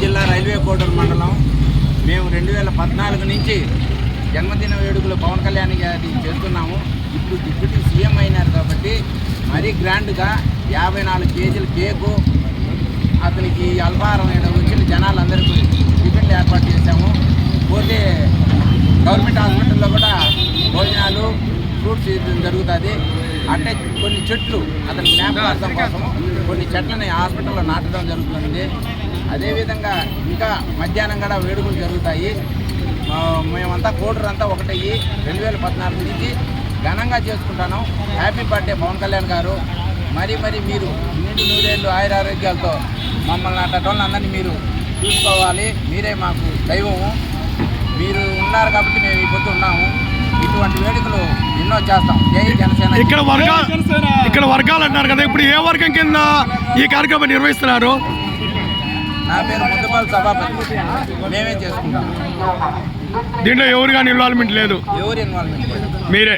జిల్లా రైల్వే కోడూరు మండలం. మేము 2014 నుంచి జన్మదిన వేడుకలు పవన్ కళ్యాణ్ గారి చేస్తున్నాము. ఇప్పుడు డిప్యూటీ సీఎం అయినారు కాబట్టి మరీ గ్రాండ్గా 54 కేజీల కేకు, అతనికి అల్పాహారం వచ్చిన జనాలందరికీ టిఫిన్లు ఏర్పాటు చేశాము. పోతే గవర్నమెంట్ హాస్పిటల్లో కూడా భోజనాలు, ఫ్రూట్స్ జరుగుతుంది. అంటే కొన్ని చెట్లు అతని జ్ఞాపకార్థం కోసం కొన్ని చెట్లని హాస్పిటల్లో నాటడం జరుగుతుంది. అదేవిధంగా ఇంకా మధ్యాహ్నం కూడా వేడుకలు జరుగుతాయి. మేమంతా కోడూరు అంతా ఒకటయ్యి 2014 నుంచి ఘనంగా చేసుకుంటాను. హ్యాపీ బర్త్డే పవన్ కళ్యాణ్ గారు. మరి మీరు నిండు నూరేళ్ళు ఆయురారోగ్యాలతో మమ్మల్ని అట్టోళ్ళందరినీ మీరు చూసుకోవాలి. మీరే మాకు దైవము. మీరు ఉన్నారు కాబట్టి మేము ఈ పొద్దు ఉన్నాము. ఇటువంటి వేడుకలు ఎన్నో చేస్తాం. జై జనసేన. ఇక్కడ వర్గాలు అంటారు కదా, ఇప్పుడు ఏ వర్గం కింద ఈ కార్యక్రమం నిర్వహిస్తున్నారు? నా పేరు ముద్దపల్లి సభాపతి. మేమే చేసుకుంటాం. దీంట్లో ఎవరు కానీ ఇన్వాల్వ్మెంట్ లేదు? ఎవరు ఇన్వాల్వ్మెంట్ లేదు, మీరే.